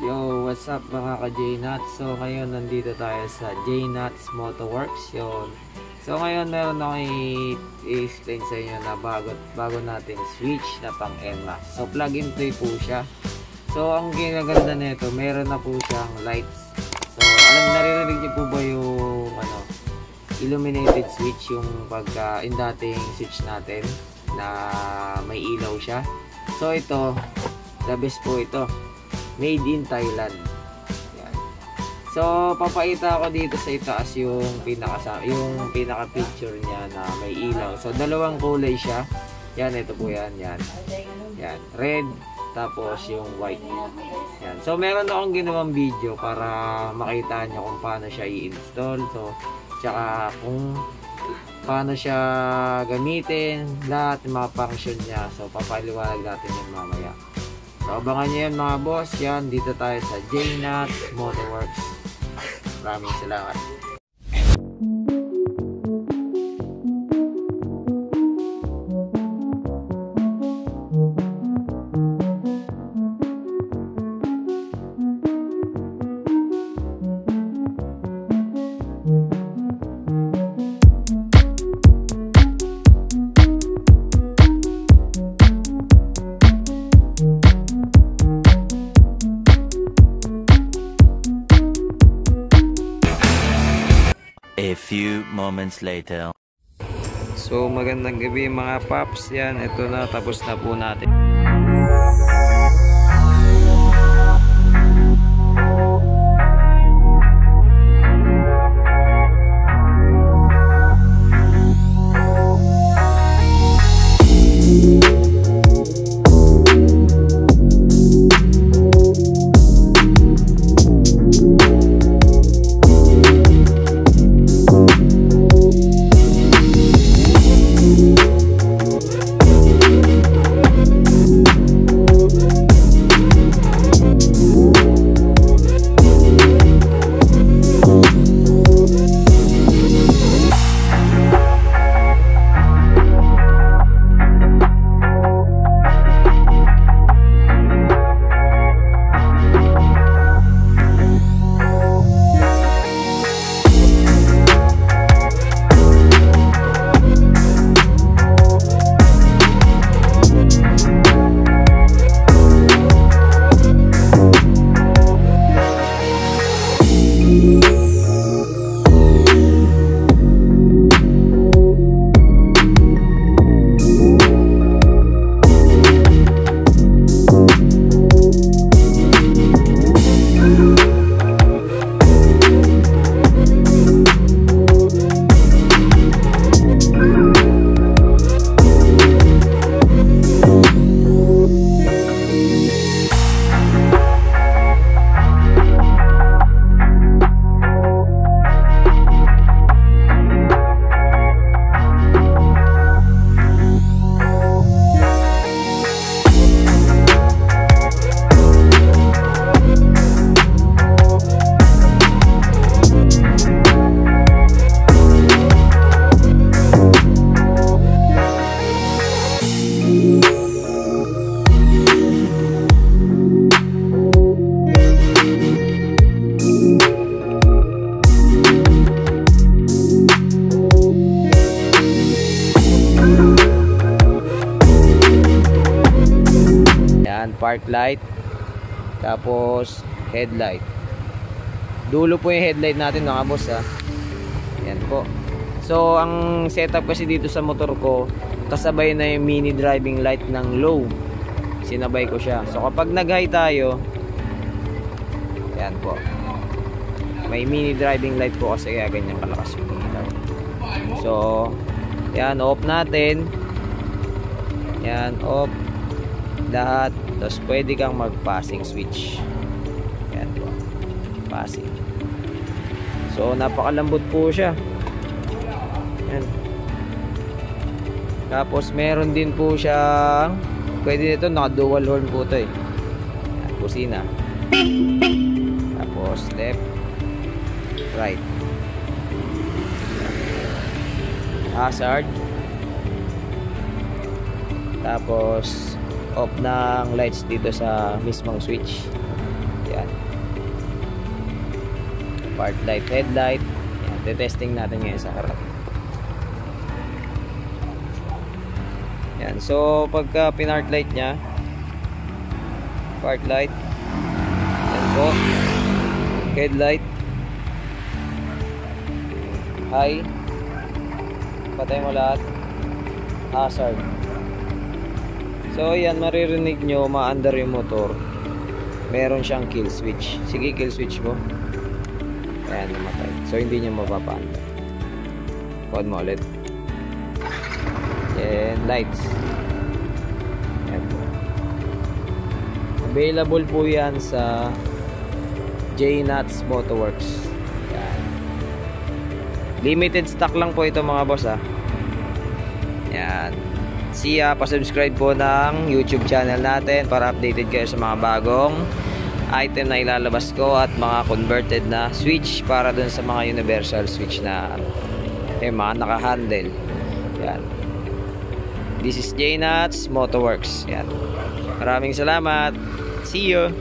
Yo, what's up mga ka-J-Nuts? So ngayon nandito tayo sa J-Nuts Motoworks. Yun. So ngayon meron ako i-explain sa inyo na bago natin switch na pang NMAX. So plug-in play po siya. So ang ginaganda nito, meron na po siyang lights. So naririnig niyo po ba yung illuminated switch, yung pagka in dating switch natin na may ilaw siya. So ito, the best po ito. Made in Thailand. Yan. So papakita ako dito sa itaas yung pinaka picture niya na may ilaw. So dalawang kulay siya. Yan, ito po yan, yan. Yan, red tapos yung white. Yan. So meron akong ginawang video para makita niyo kung paano siya i-install. So tsaka kung paano siya gamitin, lahat ng mga function niya. So papaliwanag natin yan mamaya. So abangan nyo yan mga boss. Yan, dito tayo sa J-Nuts Motoworks. Maraming salamat. A few moments later. So magandang gabi mga paps. Yan, ito na, tapos na po natin. Park light, tapos headlight. Dulo po yung headlight natin mga boss ha. Yan po. So ang setup kasi dito sa motor ko, kasabay na yung mini driving light ng low. Sinabay ko siya. So kapag nag-high tayo, yan po, may mini driving light po kasi kaya ganyan kalakas yung ilaw. So yan, off natin. Yan, off lahat. Tapos pwede kang mag-passing switch. Yan po, passing. So napakalambot po siya. Yan. Tapos meron din po siya, pwede nito, naka dual horn po ito eh. Yan, kusina. Tapos left, right. Hazard. Tapos off ng lights dito sa mismong switch. Yan. Park light, headlight. Yan, te-testing natin ngayon sa harap. Yan, so pagka pinark light nya, park light, yan po, headlight, high, patay mo lahat, hazard. So yan, maririnig nyo, maandar yung motor, meron siyang kill switch. Sige, kill switch mo. Ayan, namatay. So hindi nyo mapapaandar. On mo ulit. And lights. Ayan po. Available po yan sa J-Nuts Motoworks. Ayan. Limited stock lang po ito mga boss ha. Ayan. See ya, pa-subscribe po ng YouTube channel natin para updated kayo sa mga bagong item na ilalabas ko at mga converted na switch para dun sa mga universal switch na mga naka-handle. Yan. This is J-Nuts Motoworks. Yan. Maraming salamat. See you.